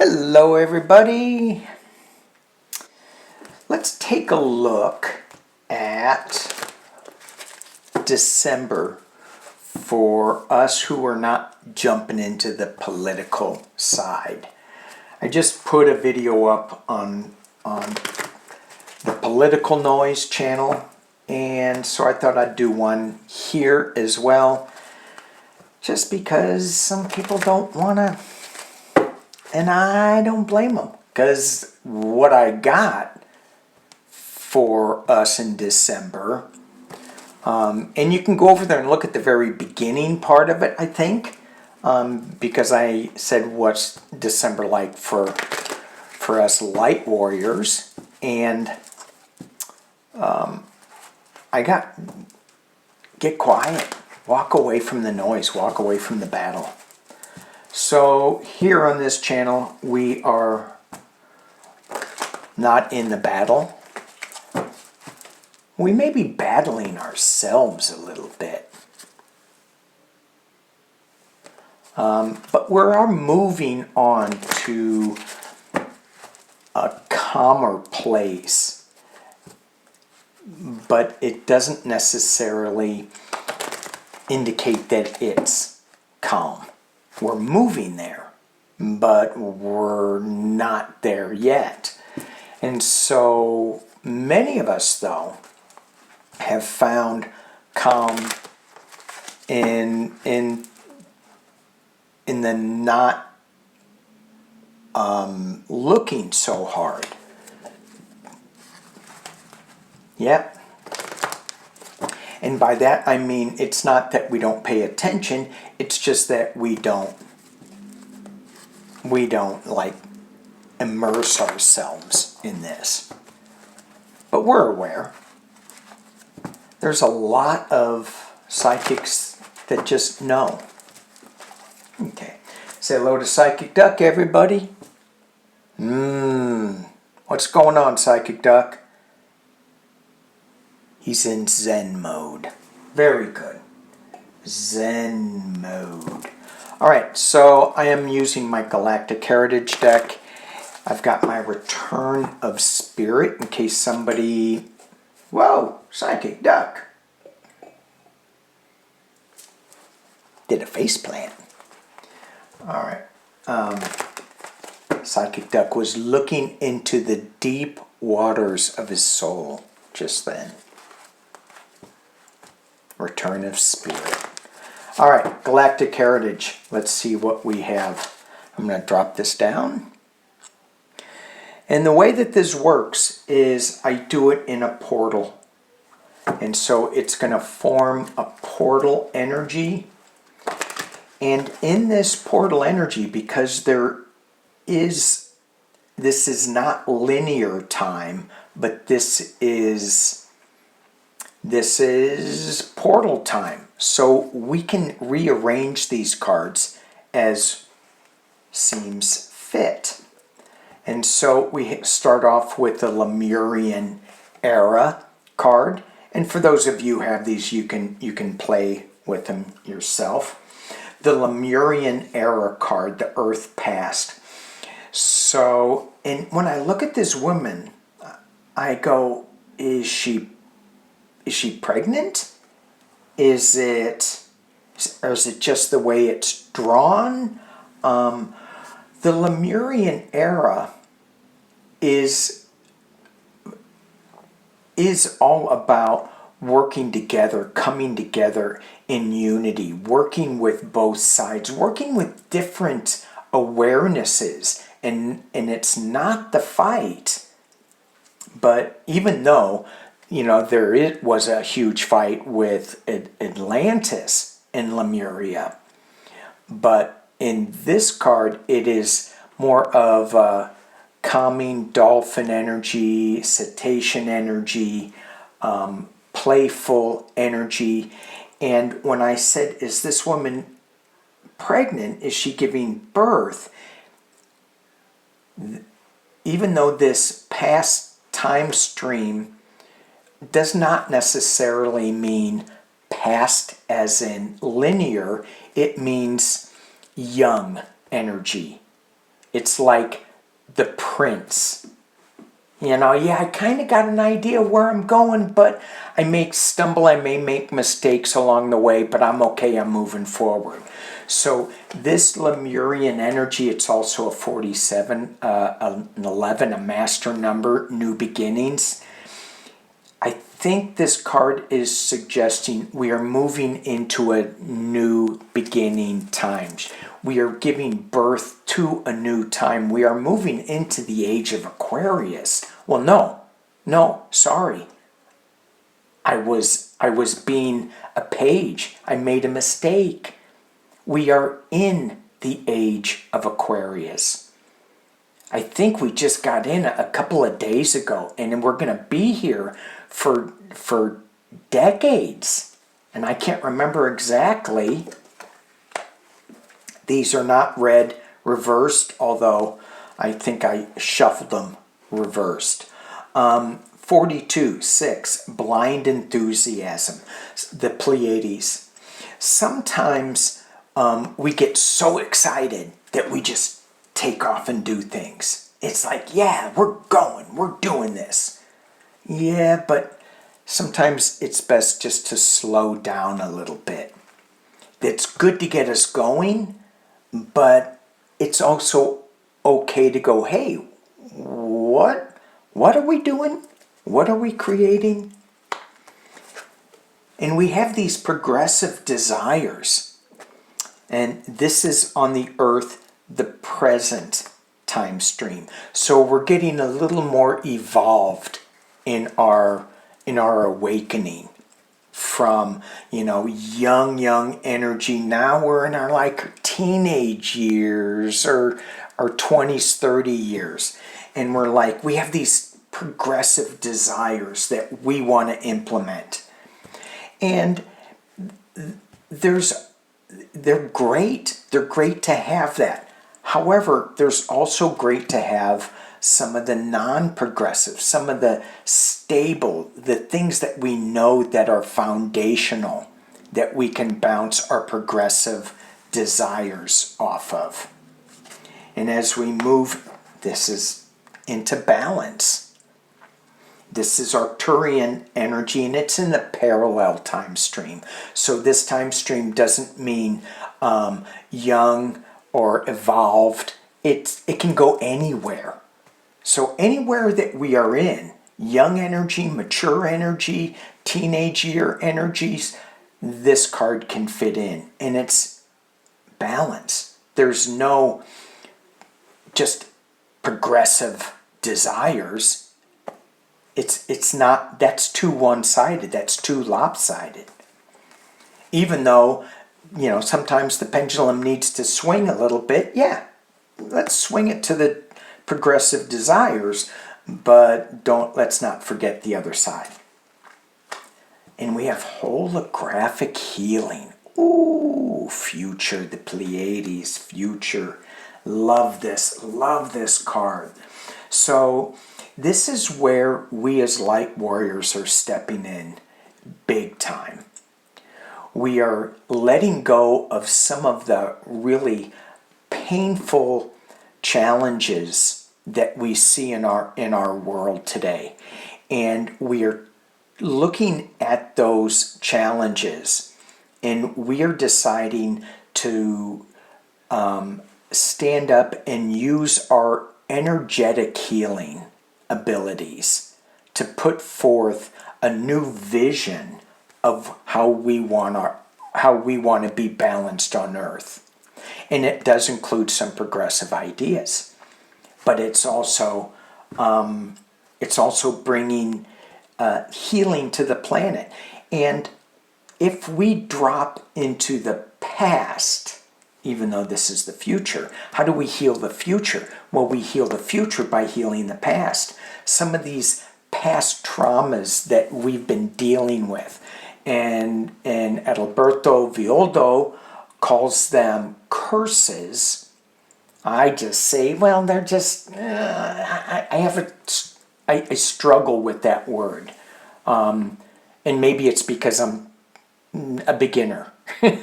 Hello everybody. Let's take a look at December for us who are not jumping into the political side. I just put a video up on the Political Noise channel, and so I thought I'd do one here as well, just because some people don't want to. And I don't blame them, because what I got for us in December, and you can go over there and look at the very beginning part of it, I think, because I said what's December like for us light warriors, and I got, get quiet, walk away from the noise, walk away from the battle. So here on this channel, we are not in the battle. We may be battling ourselves a little bit. But we are moving on to a calmer place. But it doesn't necessarily indicate that it's calm. We're moving there, but we're not there yet. And so many of us, though, have found calm in the not looking so hard. Yep. And by that I mean it's not that we don't pay attention, it's just that we don't like immerse ourselves in this. But we're aware. There's a lot of psychics that just know. Okay. Say hello to Psychic Duck, everybody. What's going on, Psychic Duck? He's in Zen mode. Very good. Zen mode. Alright, so I am using my Galactic Heritage deck. I've got my Return of Spirit in case somebody... Whoa, Psychic Duck. Did a faceplant. Alright. Psychic Duck was looking into the deep waters of his soul just then. Return of Spirit. Alright, Galactic Heritage. Let's see what we have. I'm going to drop this down. And the way that this works is I do it in a portal. And so it's going to form a portal energy. And in this portal energy, because this is not linear time, but this is portal time. So we can rearrange these cards as seems fit. And so we start off with the Lemurian era card. And for those of you who have these, you can play with them yourself. The Lemurian era card, the Earth Past. So, and when I look at this woman, I go, is she pregnant? Is it just the way it's drawn? The Lemurian era is all about working together, coming together in unity, working with both sides, working with different awarenesses, and it's not the fight. But even though, there was a huge fight with Atlantis and Lemuria, but in this card it is more of a calming dolphin energy, cetacean energy, playful energy. And when I said, is this woman pregnant? Is she giving birth? Even though this past time stream does not necessarily mean past as in linear, it means young energy. It's like the prince. You know, yeah, I kind of got an idea where I'm going, but I may stumble, I may make mistakes along the way, but I'm okay, I'm moving forward. So this Lemurian energy, it's also a 47, an 11, a master number, new beginnings. I think this card is suggesting we are moving into a new beginning times. We are giving birth to a new time. We are moving into the age of Aquarius. Well, no, sorry. I was being a page. I made a mistake. We are in the age of Aquarius. I think we just got in a couple of days ago, and we're going to be here for decades. And I can't remember exactly. These are not read reversed, although I think I shuffled them reversed. 42:6, blind enthusiasm, the Pleiades. Sometimes we get so excited that we just take off and do things. It's like, yeah, we're going, we're doing this. Yeah, but sometimes it's best just to slow down a little bit. It's good to get us going, but it's also okay to go, hey, what are we doing? What are we creating? And we have these progressive desires. And this is on the earth, the present time stream. So we're getting a little more evolved in our awakening from, young energy. Now we're in our like teenage years or our 20s, 30 years. And we're like, we have these progressive desires that we want to implement. And they're great. They're great to have that. However, there's also great to have some of the non-progressive, some of the stable, the things that we know that are foundational, that we can bounce our progressive desires off of. And as we move, this is into balance. This is Arcturian energy, and it's in the parallel time stream. So this time stream doesn't mean young or evolved. It can go anywhere. So anywhere that we are in, young energy, mature energy, teenage year energies, this card can fit in. And it's balance. There's no just progressive desires. It's not, that's too one-sided, that's too lopsided. Even though, sometimes the pendulum needs to swing a little bit, yeah, let's swing it to the progressive desires, but let's not forget the other side. And we have holographic healing. Ooh, future, the Pleiades, future. Love this card. So this is where we as light warriors are stepping in big time. We are letting go of some of the really painful challenges that we see in our world today. And we are looking at those challenges, and we are deciding to stand up and use our energetic healing abilities to put forth a new vision of how we want to be balanced on Earth. And it does include some progressive ideas, but it's also bringing healing to the planet. And if we drop into the past, even though this is the future, how do we heal the future? Well, we heal the future by healing the past. Some of these past traumas that we've been dealing with, and Adalberto Villoldo calls them curses. I just say, well, they're just, I struggle with that word. And maybe it's because I'm a beginner. I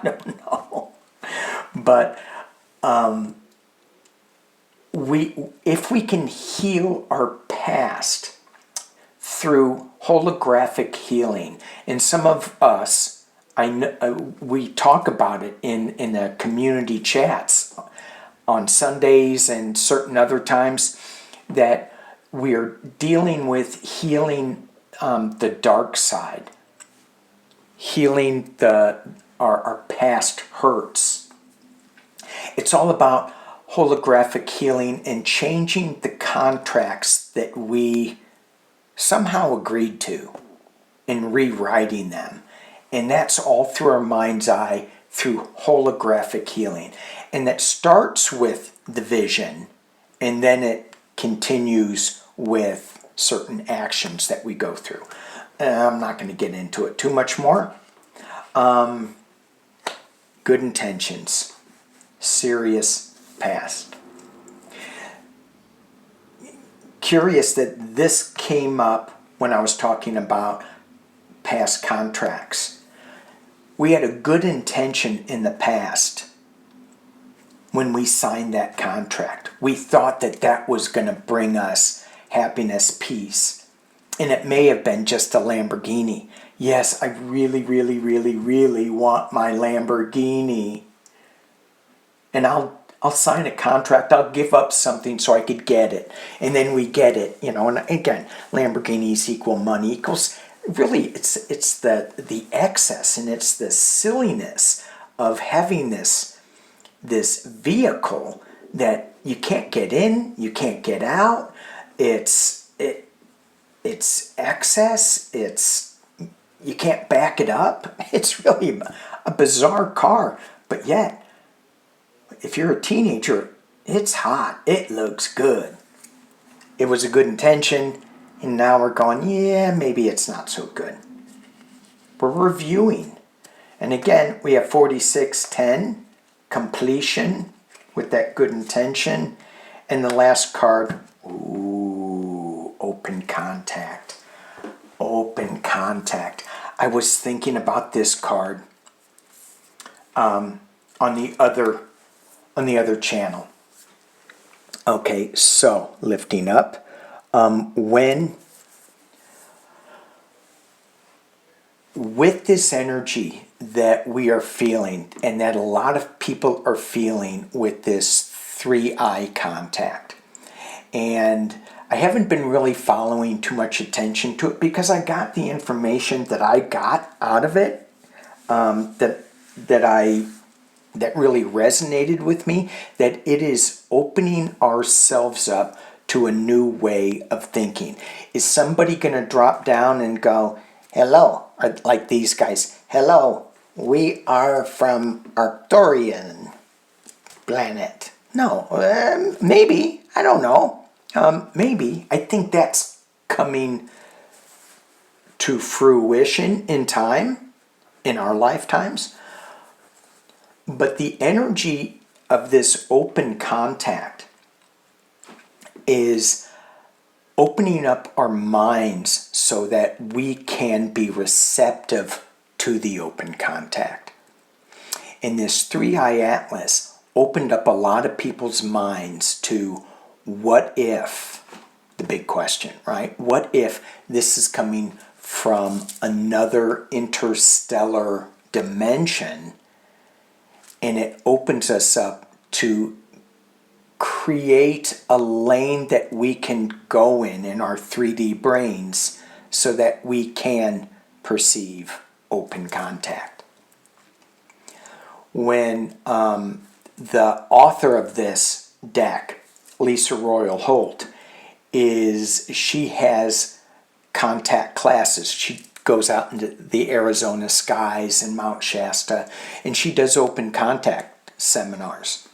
don't know. But if we can heal our past through holographic healing, and some of us, we talk about it in the community chats on Sundays and certain other times, that we're dealing with healing the dark side, healing our past hurts. It's all about holographic healing and changing the contracts that we somehow agreed to and rewriting them. And that's all through our mind's eye, through holographic healing. And that starts with the vision, and then it continues with certain actions that we go through. I'm not going to get into it too much more. Good intentions, serious past. Curious that this came up when I was talking about past contracts. We had a good intention in the past when we signed that contract. We thought that that was going to bring us happiness, peace. And it may have been just a Lamborghini. Yes, I really, really, really, really want my Lamborghini. And I'll sign a contract, I'll give up something so I could get it. And then we get it, and again, Lamborghinis equal money equals, really, it's the excess, and it's the silliness of having this vehicle that you can't get in, you can't get out. It's excess, you can't back it up. It's really a bizarre car, but yet, if you're a teenager, it's hot. It looks good. It was a good intention, and now we're going, yeah, maybe it's not so good. We're reviewing. And again, we have 4610, completion with that good intention. And the last card, ooh, open contact. Open contact. I was thinking about this card on the other channel. Okay, so lifting up. When with this energy that we are feeling, and that a lot of people are feeling with this 3-eye contact, and I haven't been really following too much attention to it because I got the information that I got out of it, that really resonated with me, that it is opening ourselves up to a new way of thinking. Is somebody going to drop down and go, hello, like these guys, hello, we are from Arcturian planet? No, maybe, I don't know. Maybe. I think that's coming to fruition in time, in our lifetimes. But the energy of this open contact is opening up our minds so that we can be receptive to the open contact. And this 3-eye atlas opened up a lot of people's minds to what if, the big question, right? What if this is coming from another interstellar dimension, and it opens us up to create a lane that we can go in our 3D brains so that we can perceive open contact. When the author of this deck, Lisa Royal Holt, she has contact classes. She goes out into the Arizona skies and Mount Shasta, and she does open contact seminars.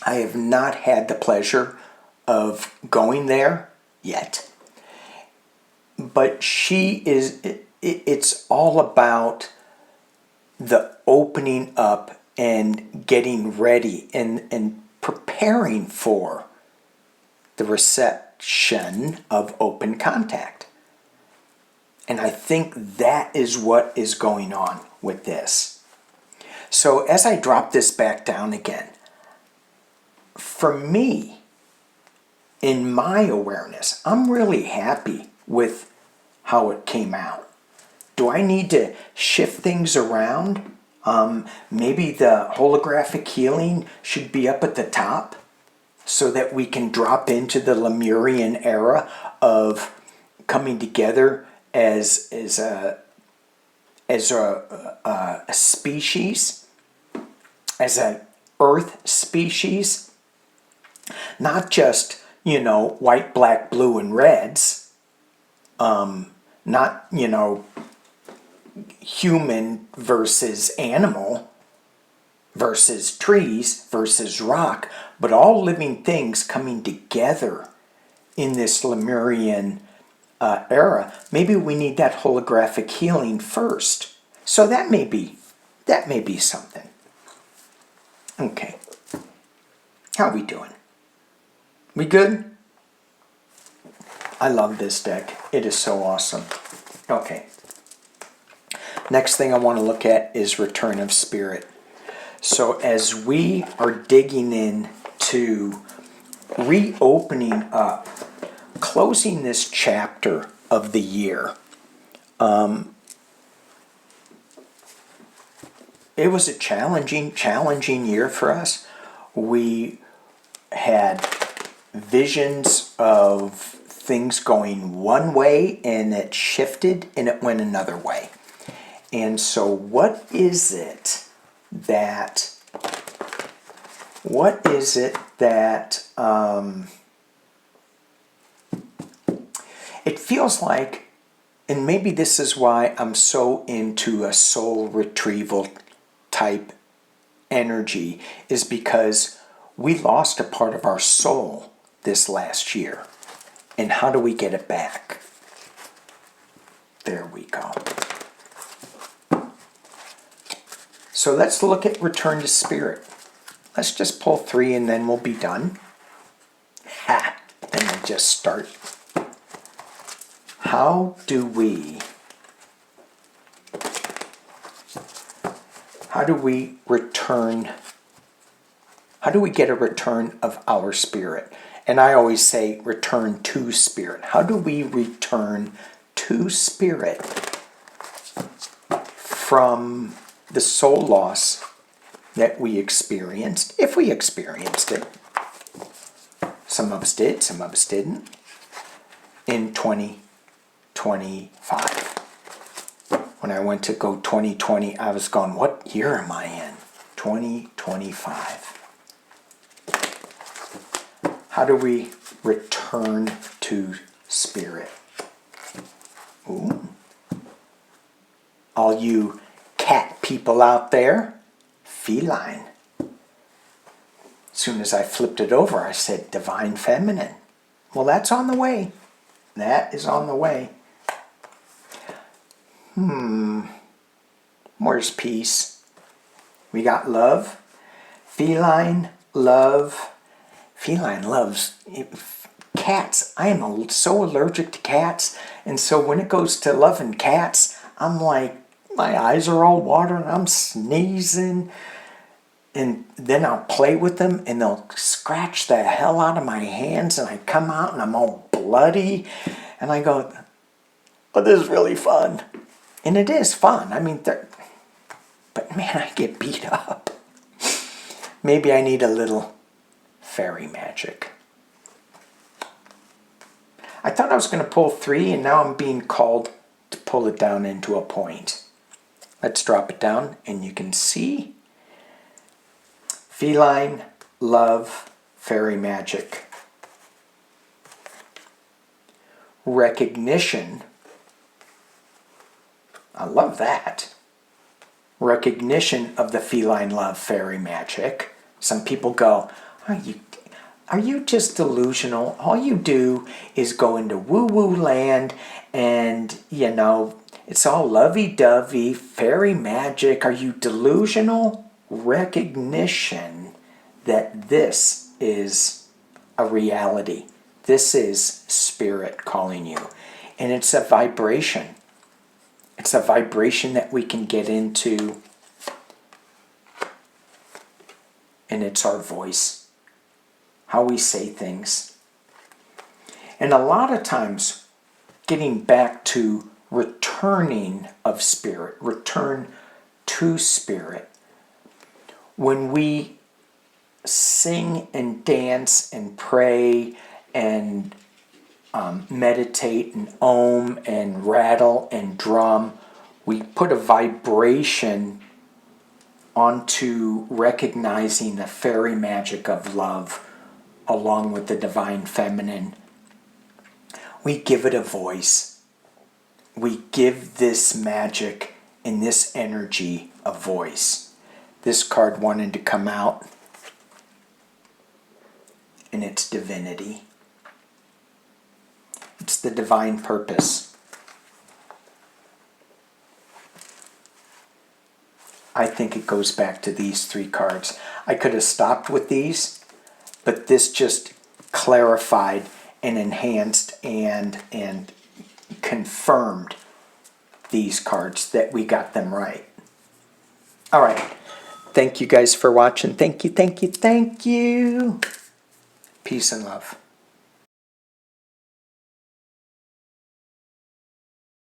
I have not had the pleasure of going there yet, but it's all about the opening up and getting ready and preparing for the reception of open contact. And I think that is what is going on with this. So as I drop this back down again, for me, in my awareness, I'm really happy with how it came out. Do I need to shift things around? Maybe the holographic healing should be up at the top so that we can drop into the Lemurian era of coming together as a species, as an Earth species, not just, white, black, blue, and reds, not, human versus animal versus trees versus rock, but all living things coming together in this Lemurian era. Maybe we need that holographic healing first. So that may be something. Okay. How are we doing? We good? I love this deck. It is so awesome. Okay. Next thing I want to look at is Return of Spirit. So as we are digging in to reopening up, closing this chapter of the year, it was a challenging year for us. We had visions of things going one way, and it shifted and it went another way. And so what is it that it feels like, and maybe this is why I'm so into a soul retrieval type energy, is because we lost a part of our soul this last year. And how do we get it back? There we go. So let's look at Return to Spirit. Let's just pull 3 and then we'll be done. Ha! And we'll just start. How do we return? How do we get a return of our spirit? And I always say return to spirit. How do we return to spirit from the soul loss that we experienced, if we experienced it? Some of us did, some of us didn't, in 2025. When I went to go 2020, I was going, what year am I in? 2025. How do we return to spirit? Ooh. All you cat people out there, feline. As soon as I flipped it over, I said divine feminine. Well, that's on the way. That is on the way. Where's peace? We got love. Feline love. Feline loves cats. I am so allergic to cats. And so when it goes to loving cats, I'm like, my eyes are all watering. I'm sneezing. And then I'll play with them and they'll scratch the hell out of my hands. And I come out and I'm all bloody. And I go, oh, this is really fun. And it is fun. I mean, but man, I get beat up. Maybe I need a little fairy magic. I thought I was going to pull 3 and now I'm being called to pull it down into a point. Let's drop it down and you can see feline, love, fairy magic. Recognition. I love that. Recognition of the feline love, fairy magic. Some people go, are you just delusional? All you do is go into woo-woo land and, it's all lovey-dovey, fairy magic. Are you delusional? Recognition that this is a reality. This is spirit calling you. And it's a vibration. It's a vibration that we can get into. And it's our voice. How we say things. And a lot of times, getting back to returning of spirit, return to spirit, when we sing and dance and pray and meditate and om and rattle and drum, we put a vibration onto recognizing the fairy magic of love along with the divine feminine. We give it a voice. We give this magic and this energy a voice. This card wanted to come out, and it's divinity. It's the divine purpose. I think it goes back to these three cards. I could have stopped with these, but this just clarified and enhanced and confirmed these cards that we got them right. All right. Thank you guys for watching. Thank you, thank you, thank you. Peace and love.